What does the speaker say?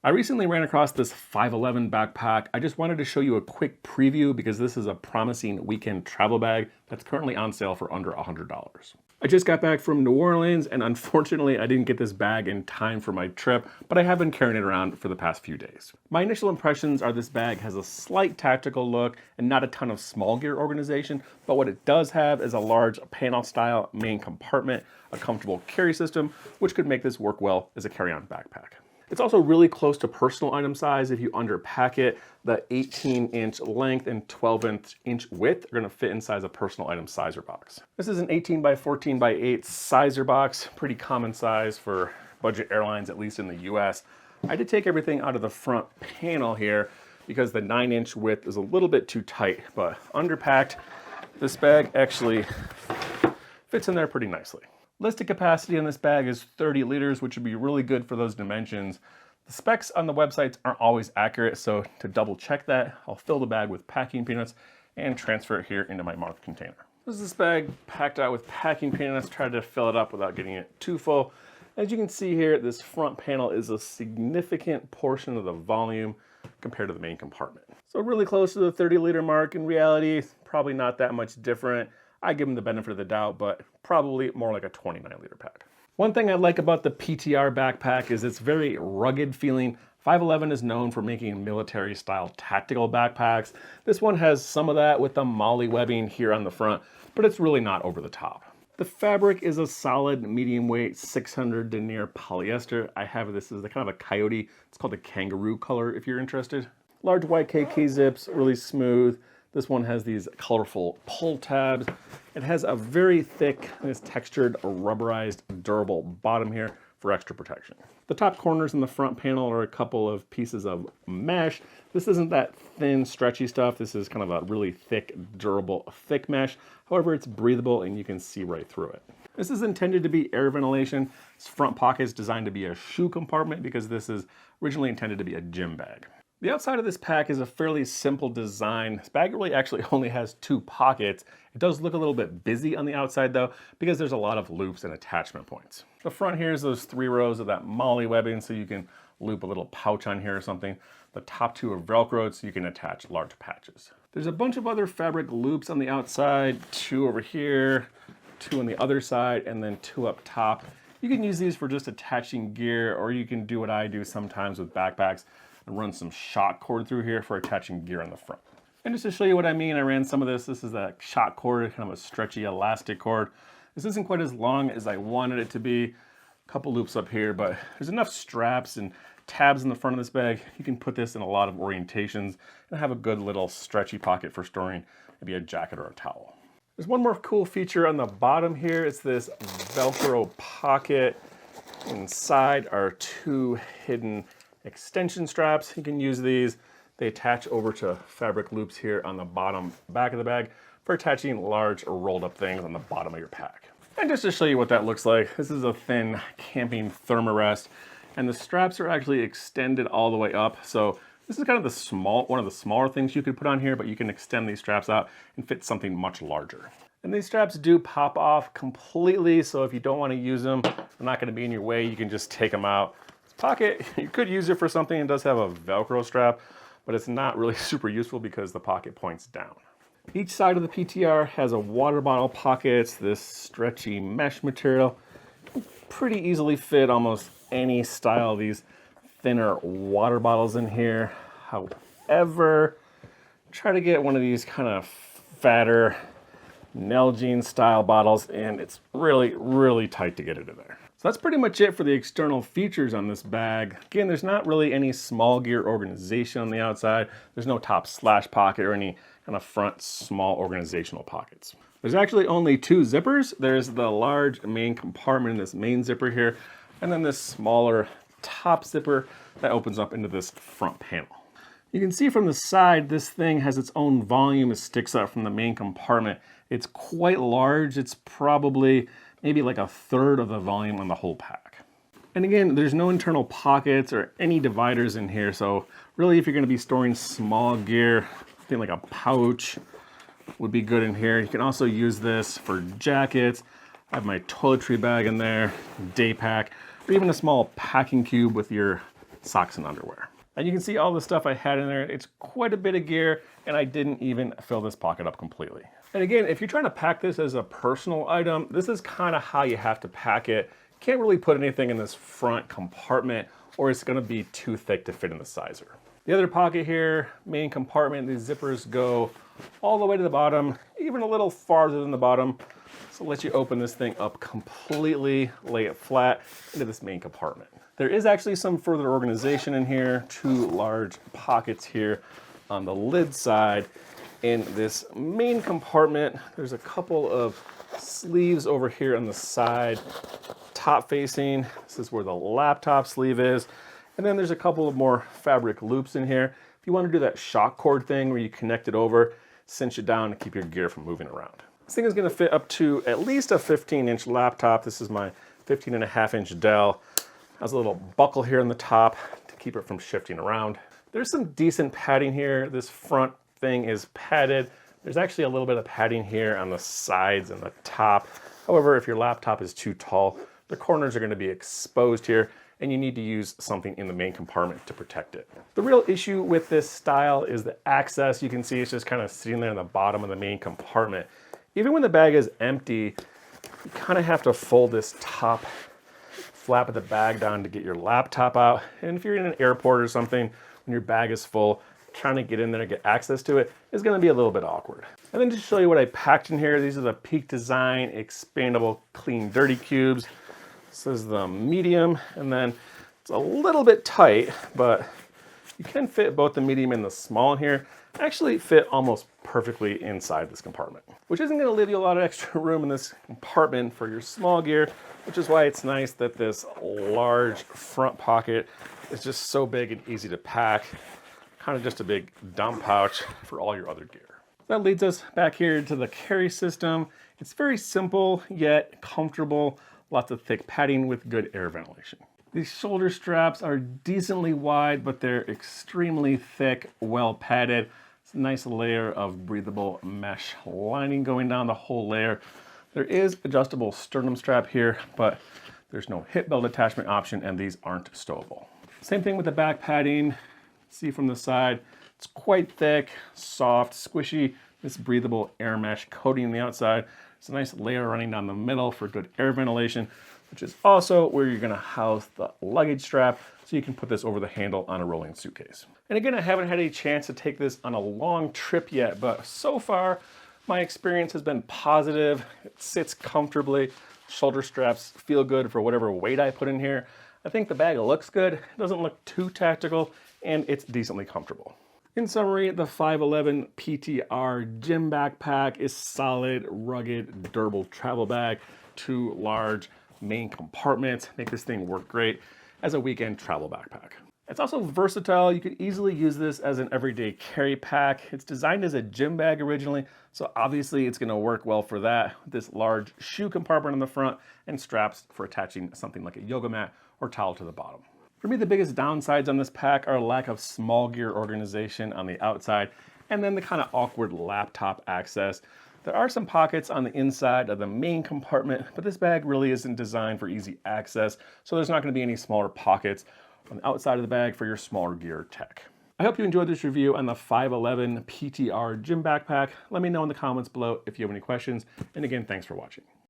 I recently ran across this 511 backpack. I just wanted to show you a quick preview because this is a promising weekend travel bag that's currently on sale for under $100. I just got back from New Orleans and unfortunately I didn't get this bag in time for my trip, but I have been carrying it around for the past few days. My initial impressions are this bag has a slight tactical look and not a ton of small gear organization, but what it does have is a large panel style main compartment, a comfortable carry system, which could make this work well as a carry-on backpack. It's also really close to personal item size if you underpack it. The 18-inch length and 12-inch width are gonna fit inside a personal item sizer box. This is an 18 by 14 by 8 sizer box, pretty common size for budget airlines, at least in the US. I did take everything out of the front panel here because the 9-inch width is a little bit too tight, but underpacked, this bag actually fits in there pretty nicely. Listed capacity on this bag is 30 liters, which would be really good for those dimensions. The specs on the websites aren't always accurate, so to double check that, I'll fill the bag with packing peanuts and transfer it here into my marked container. This is this bag packed out with packing peanuts. Tried to fill it up without getting it too full. As you can see here, this front panel is a significant portion of the volume compared to the main compartment. So really close to the 30-liter mark. In reality, probably not that much different. I give them the benefit of the doubt, but probably more like a 29-liter pack. One thing I like about the PTR backpack is it's very rugged feeling. 511 is known for making military-style tactical backpacks. This one has some of that with the MOLLE webbing here on the front, but it's really not over the top. The fabric is a solid medium weight 600 denier polyester. I have this as kind of a coyote. It's called the kangaroo color if you're interested. Large white KK zips, really smooth. This one has these colorful pull tabs. It has a very thick, this textured, rubberized, durable bottom here for extra protection. The top corners in the front panel are a couple of pieces of mesh. This isn't that thin, stretchy stuff. This is kind of a really thick, durable, thick mesh. However, it's breathable and you can see right through it. This is intended to be air ventilation. This front pocket is designed to be a shoe compartment because this is originally intended to be a gym bag. The outside of this pack is a fairly simple design. This bag really actually only has 2 pockets. It does look a little bit busy on the outside though, because there's a lot of loops and attachment points. The front here is those 3 rows of that MOLLE webbing, so you can loop a little pouch on here or something. The top 2 are Velcroed, so you can attach large patches. There's a bunch of other fabric loops on the outside, 2 over here, 2 on the other side, and then 2 up top. You can use these for just attaching gear, or you can do what I do sometimes with backpacks, and run some shock cord through here for attaching gear on the front. And just to show you what I mean, I ran some of this. This is a shock cord, kind of a stretchy elastic cord. This isn't quite as long as I wanted it to be. A couple loops up here, but there's enough straps and tabs in the front of this bag. You can put this in a lot of orientations and have a good little stretchy pocket for storing maybe a jacket or a towel. There's one more cool feature on the bottom here. It's this Velcro pocket. Inside are 2 hidden extension straps. You can use these. They attach over to fabric loops here on the bottom back of the bag for attaching large rolled up things on the bottom of your pack. And just to show you what that looks like, this is a thin camping thermarest, and the straps are actually extended all the way up. So this is kind of one of the smaller things you could put on here, but you can extend these straps out and fit something much larger. And these straps do pop off completely, so if you don't want to use them, they're not going to be in your way, you can just take them out. Pocket, you could use it for something. It does have a Velcro strap, but it's not really super useful because the pocket points down. Each side of the PTR has a water bottle pocket. It's this stretchy mesh material. Pretty easily fit almost any style of these thinner water bottles in here. However, try to get one of these kind of fatter Nalgene style bottles and it's really, really tight to get it in there. So that's pretty much it for the external features on this bag. Again, there's not really any small gear organization on the outside. There's no top slash pocket or any kind of front small organizational pockets. There's actually only 2 zippers. There's the large main compartment in this main zipper here, and then this smaller top zipper that opens up into this front panel. You can see from the side, this thing has its own volume. It sticks out from the main compartment. It's quite large. It's probably maybe like 1/3 of the volume on the whole pack. And again, there's no internal pockets or any dividers in here. So really, if you're gonna be storing small gear, something like a pouch would be good in here. You can also use this for jackets. I have my toiletry bag in there, day pack, or even a small packing cube with your socks and underwear. And you can see all the stuff I had in there. It's quite a bit of gear, and I didn't even fill this pocket up completely. And again, if you're trying to pack this as a personal item, this is kind of how you have to pack it. You can't really put anything in this front compartment, or it's gonna be too thick to fit in the sizer. The other pocket here, main compartment, these zippers go all the way to the bottom, even a little farther than the bottom. So let you open this thing up completely, lay it flat into this main compartment. There is actually some further organization in here, 2 large pockets here on the lid side. In this main compartment, there's a couple of sleeves over here on the side, top facing. This is where the laptop sleeve is. And then there's a couple of more fabric loops in here. If you want to do that shock cord thing where you connect it over, cinch it down to keep your gear from moving around. This thing is going to fit up to at least a 15-inch laptop. This is my 15.5-inch Dell. Has a little buckle here on the top to keep it from shifting around. There's some decent padding here. This front thing is padded. There's actually a little bit of padding here on the sides and the top. However, if your laptop is too tall, the corners are going to be exposed here, and you need to use something in the main compartment to protect it. The real issue with this style is the access. You can see it's just kind of sitting there in the bottom of the main compartment. Even when the bag is empty, you kind of have to fold this top flap of the bag down to get your laptop out. And if you're in an airport or something, when your bag is full, trying to get in there and get access to it is going to be a little bit awkward. And then to show you what I packed in here, these are the Pakt Design expandable clean dirty cubes. This is the medium, and then it's a little bit tight, but you can fit both the medium and the small in here. Actually fit almost perfectly inside this compartment, which isn't going to leave you a lot of extra room in this compartment for your small gear, which is why it's nice that this large front pocket is just so big and easy to pack. Kind of just a big dump pouch for all your other gear. That leads us back here to the carry system. It's very simple yet comfortable. Lots of thick padding with good air ventilation. These shoulder straps are decently wide, but they're extremely thick, well padded. It's a nice layer of breathable mesh lining going down the whole layer. There is adjustable sternum strap here, but there's no hip belt attachment option, and these aren't stowable. Same thing with the back padding. See from the side, it's quite thick, soft, squishy. This breathable air mesh coating on the outside. It's a nice layer running down the middle for good air ventilation, which is also where you're gonna house the luggage strap, so you can put this over the handle on a rolling suitcase. And again, I haven't had a chance to take this on a long trip yet, but so far, my experience has been positive. It sits comfortably. Shoulder straps feel good for whatever weight I put in here. I think the bag looks good. It doesn't look too tactical, and it's decently comfortable. In summary, the 511 PTR gym backpack is solid, rugged, durable travel bag. 2 large main compartments make this thing work great as a weekend travel backpack. It's also versatile. You could easily use this as an everyday carry pack. It's designed as a gym bag originally, so obviously it's gonna work well for that. This large shoe compartment on the front and straps for attaching something like a yoga mat or towel to the bottom. For me, the biggest downsides on this pack are a lack of small gear organization on the outside, and then the kind of awkward laptop access. There are some pockets on the inside of the main compartment, but this bag really isn't designed for easy access, so there's not going to be any smaller pockets on the outside of the bag for your smaller gear tech. I hope you enjoyed this review on the 511 PTR gym backpack. Let me know in the comments below if you have any questions, and again, thanks for watching.